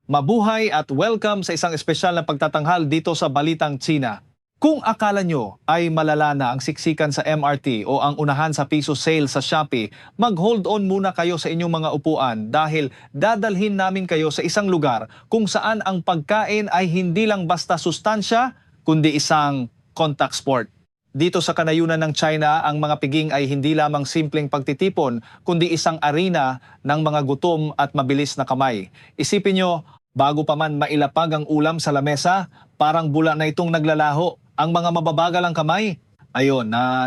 Mabuhay at welcome sa isang espesyal na pagtatanghal dito sa Balitang China. Kung akala nyo ay malala na ang siksikan sa MRT o ang unahan sa piso sale sa Shopee, mag-hold on muna kayo sa inyong mga upuan dahil dadalhin namin kayo sa isang lugar kung saan ang pagkain ay hindi lang basta sustansya, kundi isang contact sport. Dito sa kanayunan ng China, ang mga piging ay hindi lamang simpleng pagtitipon, kundi isang arena ng mga gutom at mabilis na kamay. Isipin nyo, bago pa man mailapag ang ulam sa lamesa, parang bula na itong naglalaho. Ang mga mababagal ang kamay,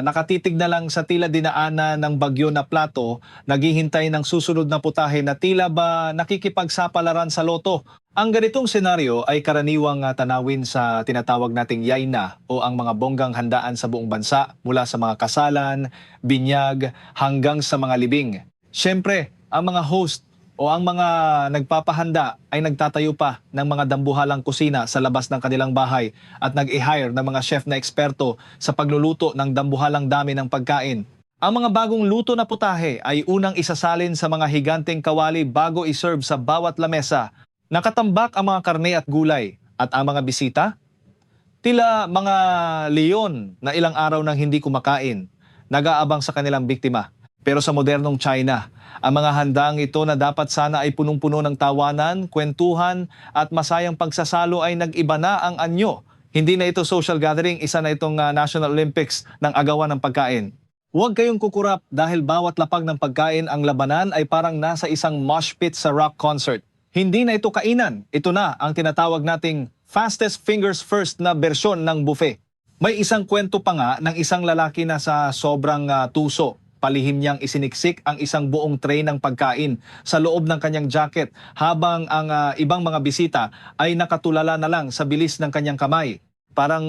nakatitig na lang sa tila dinaanan ng bagyo na plato, naghihintay ng susunod na putahe na tila ba nakikipagsapalaran sa loto. Ang ganitong senaryo ay karaniwang tanawin sa tinatawag nating yaina o ang mga bonggang handaan sa buong bansa mula sa mga kasalan, binyag, hanggang sa mga libing. Siyempre, ang mga host o ang mga nagpapahanda ay nagtatayo pa ng mga dambuhalang kusina sa labas ng kanilang bahay at nag-i-hire ng mga chef na eksperto sa pagluluto ng dambuhalang dami ng pagkain. Ang mga bagong luto na putahe ay unang isasalin sa mga higanteng kawali bago iserve sa bawat lamesa. Nakatambak ang mga karne at gulay at ang mga bisita, tila mga leon na ilang araw nang hindi kumakain, nag-aabang sa kanilang biktima. Pero sa modernong China, ang mga handang ito na dapat sana ay punong-puno ng tawanan, kwentuhan at masayang pagsasalo ay nag-iba na ang anyo. Hindi na ito social gathering, isa na itong National Olympics ng agawan ng pagkain. Huwag kayong kukurap dahil bawat lapag ng pagkain ang labanan ay parang nasa isang mosh pit sa rock concert. Hindi na ito kainan, ito na ang tinatawag nating fastest fingers first na bersyon ng buffet. May isang kwento pa nga ng isang lalaki na sa sobrang tuso. Palihim niyang isiniksik ang isang buong tray ng pagkain sa loob ng kanyang jacket habang ang ibang mga bisita ay nakatulala na lang sa bilis ng kanyang kamay. Parang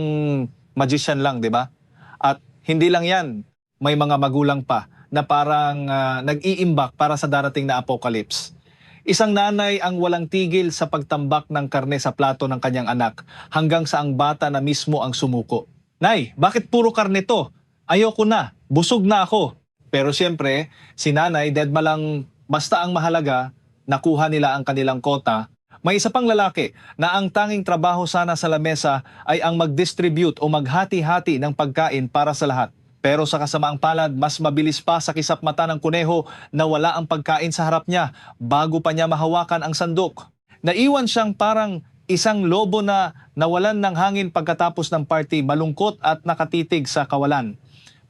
magician lang, di ba? At hindi lang yan, may mga magulang pa na parang nag-iimbak para sa darating na apocalypse. Isang nanay ang walang tigil sa pagtambak ng karne sa plato ng kanyang anak hanggang sa ang bata na mismo ang sumuko. Nay, bakit puro karne to? Ayoko na, busog na ako. Pero siyempre, si nanay, deadma lang, basta ang mahalaga, nakuha nila ang kanilang kota. May isa pang lalaki na ang tanging trabaho sana sa lamesa ay ang mag-distribute o maghati-hati ng pagkain para sa lahat. Pero sa kasamaang palad, mas mabilis pa sa kisap mata ng kuneho na wala ang pagkain sa harap niya bago pa niya mahawakan ang sandok. Naiwan siyang parang isang lobo na nawalan ng hangin pagkatapos ng party, malungkot at nakatitig sa kawalan.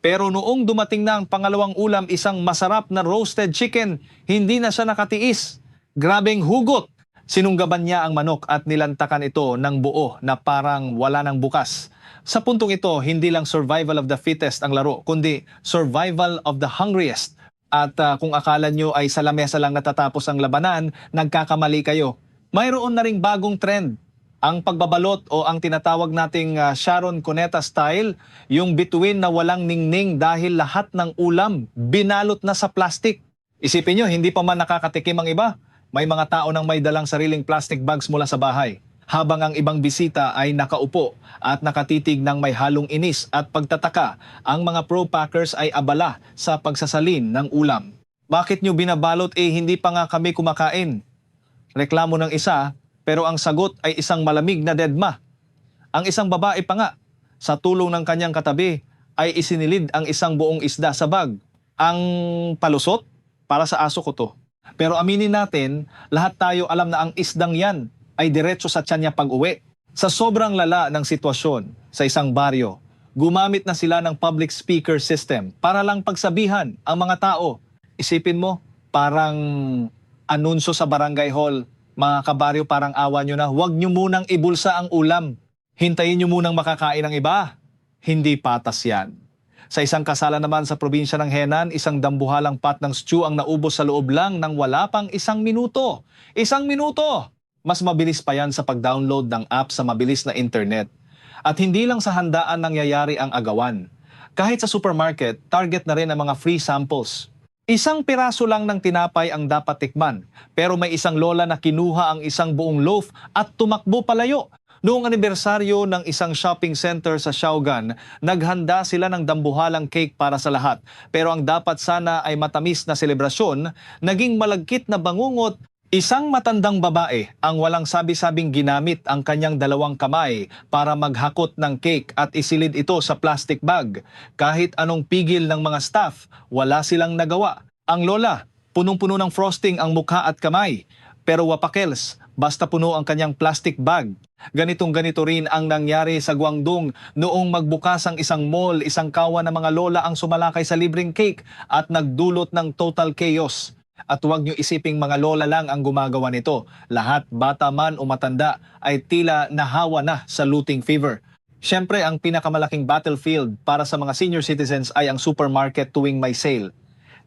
Pero noong dumating na ang pangalawang ulam, isang masarap na roasted chicken, hindi na siya nakatiis. Grabeng hugot! Sinunggaban niya ang manok at nilantakan ito ng buo na parang wala ng bukas. Sa puntong ito, hindi lang survival of the fittest ang laro, kundi survival of the hungriest. At kung akala nyo ay sa lamesa lang natatapos ang labanan, nagkakamali kayo. Mayroon na ring bagong trend. Ang pagbabalot o ang tinatawag nating Sharon Cuneta style, yung bituin na walang ningning dahil lahat ng ulam binalot na sa plastic. Isipin nyo, hindi pa man nakakatikim ang iba. May mga tao nang may dalang sariling plastic bags mula sa bahay. Habang ang ibang bisita ay nakaupo at nakatitig ng may halong inis at pagtataka, ang mga pro-packers ay abala sa pagsasalin ng ulam. Bakit nyo binabalot hindi pa nga kami kumakain? Reklamo ng isa, pero ang sagot ay isang malamig na dedma. Ang isang babae pa nga, sa tulong ng kanyang katabi, ay isinilid ang isang buong isda sa bag. Ang palusot, para sa aso ko to. Pero aminin natin, lahat tayo alam na ang isdang yan ay diretso sa tiyan niya pag-uwi. Sa sobrang lala ng sitwasyon sa isang baryo, gumamit na sila ng public speaker system para lang pagsabihan ang mga tao. Isipin mo, parang anunsyo sa barangay hall, mga kabaryo, parang awa nyo na, huwag nyo munang ibulsa ang ulam. Hintayin nyo munang makakain ang iba. Hindi patas yan. Sa isang kasalan naman sa probinsya ng Henan, isang dambuhalang pot ng stew ang naubos sa loob lang ng wala pang 1 minuto. 1 minuto! Mas mabilis pa yan sa pag-download ng app sa mabilis na internet. At hindi lang sa handaan nangyayari ang agawan. Kahit sa supermarket, target na rin ang mga free samples. 1 piraso lang ng tinapay ang dapat tikman, pero may isang lola na kinuha ang isang buong loaf at tumakbo palayo. Noong anibersaryo ng isang shopping center sa Siaogan, naghanda sila ng dambuhalang cake para sa lahat. Pero ang dapat sana ay matamis na selebrasyon, naging malagkit na bangungot, Isang matandang babae ang walang sabi-sabing ginamit ang kanyang dalawang kamay para maghakot ng cake at isilid ito sa plastic bag. Kahit anong pigil ng mga staff, wala silang nagawa. Ang lola, punong-puno ng frosting ang mukha at kamay, pero wapakels, basta puno ang kanyang plastic bag. Ganitong-ganito rin ang nangyari sa Guangdong noong magbukas ang isang mall, isang kawan ng mga lola ang sumalakay sa libreng cake at nagdulot ng total chaos. At huwag niyo isiping mga lola lang ang gumagawa nito. Lahat, bata man o matanda, ay tila nahawa na sa looting fever. Siyempre, ang pinakamalaking battlefield para sa mga senior citizens ay ang supermarket tuwing may sale.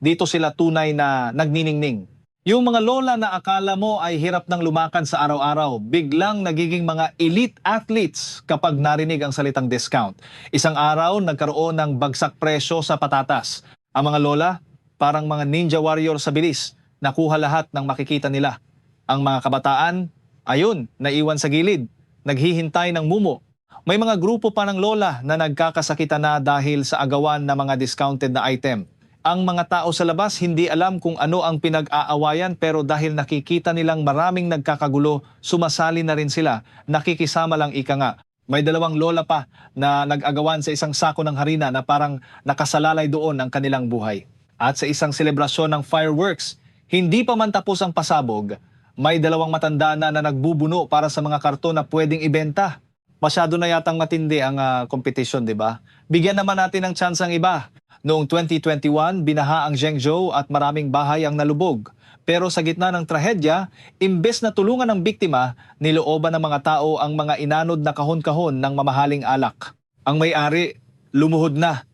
Dito sila tunay na nagniningning. Yung mga lola na akala mo ay hirap ng lumakan sa araw-araw, biglang nagiging mga elite athletes kapag narinig ang salitang discount. Isang araw, nagkaroon ng bagsak presyo sa patatas. Ang mga lola, parang mga ninja warrior sa bilis, nakuha lahat ng makikita nila. Ang mga kabataan, ayun, naiwan sa gilid, naghihintay ng mumo. May mga grupo pa ng lola na nagkakasakitan na dahil sa agawan ng mga discounted na item. Ang mga tao sa labas hindi alam kung ano ang pinag-aawayan, pero dahil nakikita nilang maraming nagkakagulo, sumasali na rin sila, nakikisama lang ika nga. May dalawang lola pa na nag-agawan sa isang sako ng harina na parang nakasalalay doon ang kanilang buhay. At sa isang selebrasyon ng fireworks, hindi pa man tapos ang pasabog, may dalawang matanda na nagbubuno para sa mga karton na pwedeng ibenta. Masyado na yatang matindi ang competition, di ba? Bigyan naman natin ng chance ang iba. Noong 2021, binaha ang Zhengzhou at maraming bahay ang nalubog. Pero sa gitna ng trahedya, imbes na tulungan ng biktima, nilooban ng mga tao ang mga inanod na kahon-kahon ng mamahaling alak. Ang may-ari, lumuhod na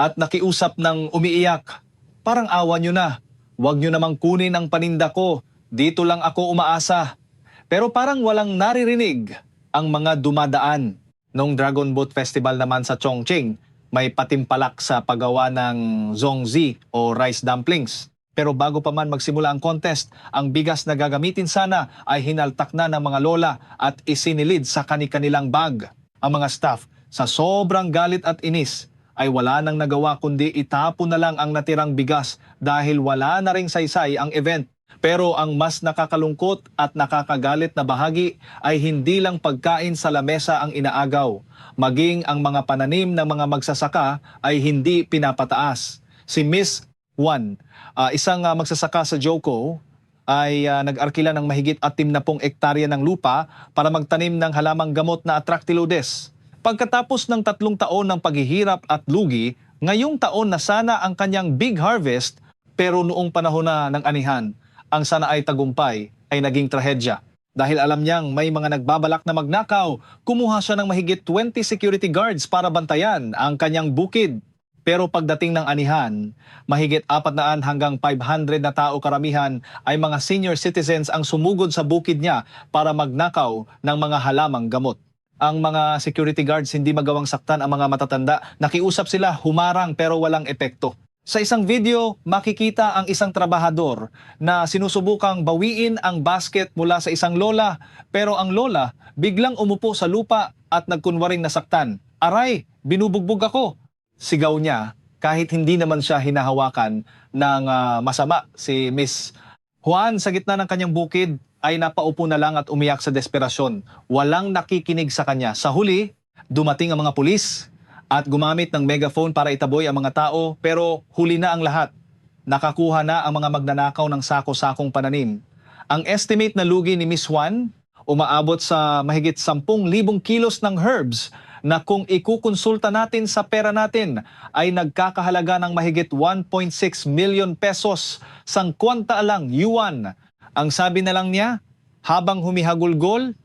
at nakiusap ng umiiyak. Parang awa nyo na. Huwag nyo namang kunin ang paninda ko. Dito lang ako umaasa. Pero parang walang naririnig ang mga dumadaan. Noong Dragon Boat Festival naman sa Chongqing, may patimpalak sa paggawa ng zongzi o rice dumplings. Pero bago pa man magsimula ang contest, ang bigas na gagamitin sana ay hinaltak na ng mga lola at isinilid sa kani-kanilang bag. Ang mga staff, sa sobrang galit at inis, ay wala nang nagawa kundi itapon na lang ang natirang bigas dahil wala na ring saysay ang event. Pero ang mas nakakalungkot at nakakagalit na bahagi ay hindi lang pagkain sa lamesa ang inaagaw. Maging ang mga pananim ng mga magsasaka ay hindi pinapataas. Si Miss Juan, isang magsasaka sa Joco, ay nag-arkila ng mahigit 60 ektarya ng lupa para magtanim ng halamang gamot na Atractylodes. Pagkatapos ng 3 taon ng paghihirap at lugi, ngayong taon na sana ang kanyang big harvest, pero noong panahon na ng anihan, ang sana ay tagumpay ay naging trahedya. Dahil alam niyang may mga nagbabalak na magnakaw, kumuha siya ng mahigit 20 security guards para bantayan ang kanyang bukid. Pero pagdating ng anihan, mahigit 400 hanggang 500 na tao karamihan ay mga senior citizens ang sumugod sa bukid niya para magnakaw ng mga halamang gamot. Ang mga security guards hindi magawang saktan ang mga matatanda. Nakiusap sila, humarang pero walang epekto. Sa isang video, makikita ang isang trabahador na sinusubukang bawiin ang basket mula sa isang lola. Pero ang lola biglang umupo sa lupa at nagkunwaring nasaktan. Aray, binubugbog ako! Sigaw niya kahit hindi naman siya hinahawakan ng masama. Si Miss Juan sa gitna ng kanyang bukid ay napaupo na lang at umiyak sa desperasyon. Walang nakikinig sa kanya. Sa huli, dumating ang mga pulis at gumamit ng megaphone para itaboy ang mga tao, pero huli na ang lahat. Nakakuha na ang mga magnanakaw ng sako-sakong pananim. Ang estimate na lugi ni Miss Juan, umaabot sa mahigit 10,000 kilos ng herbs na kung ikukonsulta natin sa pera natin ay nagkakahalaga ng mahigit 1.6 million pesos, sangkwanta lang yuan. Ang sabi na lang niya, habang humihagulgol,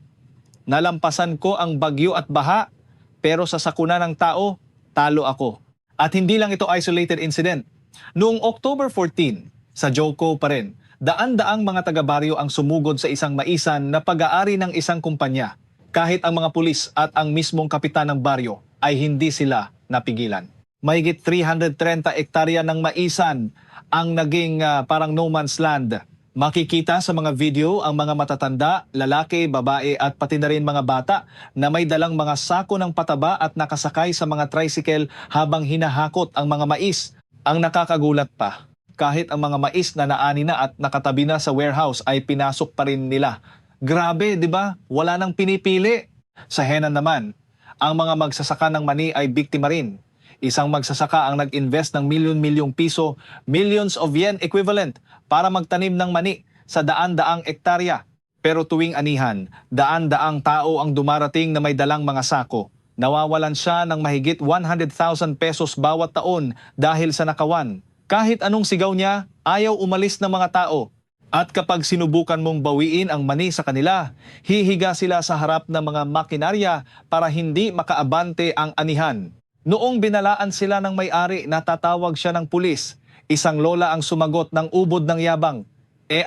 nalampasan ko ang bagyo at baha, pero sa sakuna ng tao, talo ako. At hindi lang ito isolated incident. Noong October 14, sa Joco pa rin, daan-daang mga taga-baryo ang sumugod sa isang maisan na pag-aari ng isang kumpanya. Kahit ang mga pulis at ang mismong kapitan ng baryo ay hindi sila napigilan. Mahigit 330 ektarya ng maisan ang naging parang no man's land. Makikita sa mga video ang mga matatanda, lalaki, babae at pati na rin mga bata na may dalang mga sako ng pataba at nakasakay sa mga tricycle habang hinahakot ang mga mais. Ang nakakagulat pa, Kahit ang mga mais na naani na at nakatabi na sa warehouse ay pinasok pa rin nila. Grabe, di ba? Wala nang pinipili. Sa Henan naman, ang mga magsasaka ng mani ay biktima rin. Isang magsasaka ang nag-invest ng milyon-milyong piso, millions of yen equivalent para magtanim ng mani sa daan-daang ektarya. Pero tuwing anihan, daan-daang tao ang dumarating na may dalang mga sako. Nawawalan siya ng mahigit 100,000 pesos bawat taon dahil sa nakawan. Kahit anong sigaw niya, ayaw umalis ng mga tao. At kapag sinubukan mong bawiin ang mani sa kanila, hihiga sila sa harap ng mga makinarya para hindi makaabante ang anihan. Noong binalaan sila ng may-ari, natatawag siya ng pulis. Isang lola ang sumagot ng ubod ng yabang.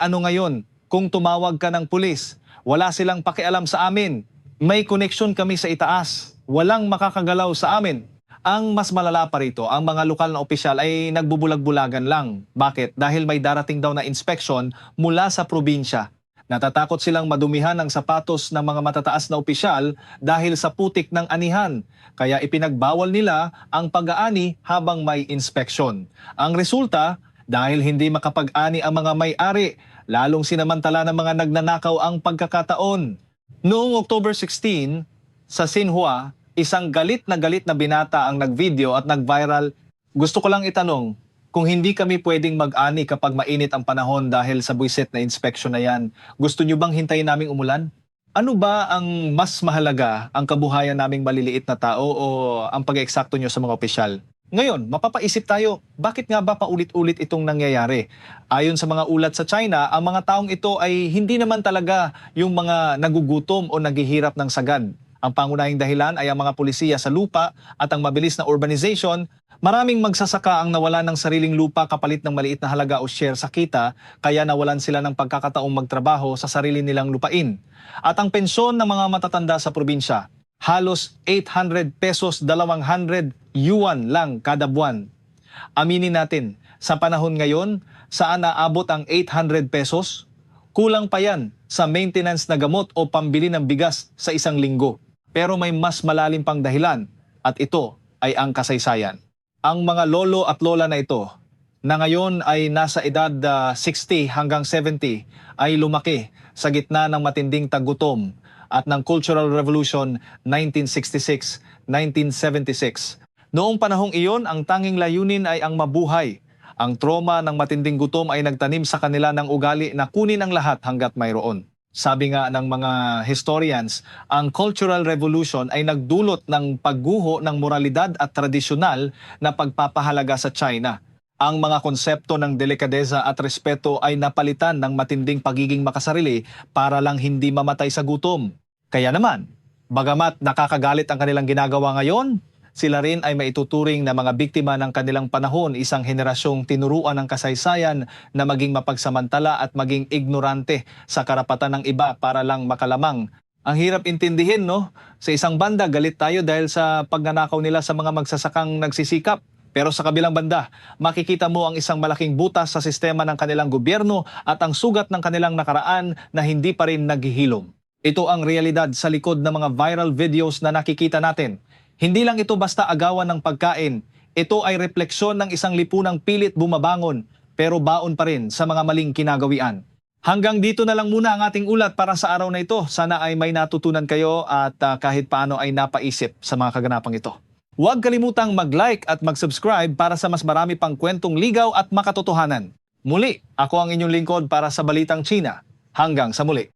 Ano ngayon? Kung tumawag ka ng pulis, wala silang pakialam sa amin. May koneksyon kami sa itaas. Walang makakagalaw sa amin. Ang mas malala pa rito, ang mga lokal na opisyal ay nagbubulag-bulagan lang. Bakit? Dahil may darating daw na inspeksyon mula sa probinsya. Natatakot silang madumihan ang sapatos ng mga matataas na opisyal dahil sa putik ng anihan. Kaya ipinagbawal nila ang pag-aani habang may inspeksyon. Ang resulta, dahil hindi makapag-ani ang mga may-ari, lalong sinamantala ng mga nagnanakaw ang pagkakataon. Noong October 16, sa Xinhua, isang galit na binata ang nag-video at nag-viral. Gusto ko lang itanong, kung hindi kami pwedeng mag-ani kapag mainit ang panahon dahil sa buwisit na inspeksyon na yan, gusto nyo bang hintayin naming umulan? Ano ba ang mas mahalaga, ang kabuhayan naming maliliit na tao o ang pag-eksakto nyo sa mga opisyal? Ngayon, mapapaisip tayo, bakit nga ba paulit-ulit itong nangyayari? Ayon sa mga ulat sa China, ang mga taong ito ay hindi naman talaga yung mga nagugutom o naghihirap ng sagad. Ang pangunahing dahilan ay ang mga pulisiya sa lupa at ang mabilis na urbanization. Maraming magsasaka ang nawala ng sariling lupa kapalit ng maliit na halaga o share sa kita, kaya nawalan sila ng pagkakataong magtrabaho sa sarili nilang lupain. At ang pensyon ng mga matatanda sa probinsya, halos 800 pesos 200 yuan lang kada buwan. Aminin natin, sa panahon ngayon, saan naabot ang 800 pesos? Kulang pa yan sa maintenance na gamot o pambili ng bigas sa isang linggo. Pero may mas malalim pang dahilan at ito ay ang kasaysayan. Ang mga lolo at lola na ito na ngayon ay nasa edad 60 hanggang 70 ay lumaki sa gitna ng matinding tagutom at ng Cultural Revolution 1966-1976. Noong panahong iyon, ang tanging layunin ay ang mabuhay. Ang trauma ng matinding gutom ay nagtanim sa kanila ng ugali na kunin ang lahat hanggat mayroon. Sabi nga ng mga historians, ang Cultural Revolution ay nagdulot ng pagguho ng moralidad at tradisyonal na pagpapahalaga sa China. Ang mga konsepto ng delikadeza at respeto ay napalitan ng matinding pagiging makasarili para lang hindi mamatay sa gutom. Kaya naman, bagamat nakakagalit ang kanilang ginagawa ngayon, sila rin ay maituturing na mga biktima ng kanilang panahon, isang henerasyong tinuruan ng kasaysayan na maging mapagsamantala at maging ignorante sa karapatan ng iba para lang makalamang. Ang hirap intindihin, no? Sa isang banda, galit tayo dahil sa pagnanakaw nila sa mga magsasakang nagsisikap. Pero sa kabilang banda, makikita mo ang isang malaking butas sa sistema ng kanilang gobyerno at ang sugat ng kanilang nakaraan na hindi pa rin naghihilom. Ito ang realidad sa likod ng mga viral videos na nakikita natin. Hindi lang ito basta agawan ng pagkain. Ito ay refleksyon ng isang lipunang pilit bumabangon, pero baon pa rin sa mga maling kinagawian. Hanggang dito na lang muna ang ating ulat para sa araw na ito. Sana ay may natutunan kayo at kahit paano ay napaisip sa mga kaganapang ito. Huwag kalimutang mag-like at mag-subscribe para sa mas marami pang kwentong ligaw at makatotohanan. Muli, ako ang inyong lingkod para sa Balitang China. Hanggang sa muli.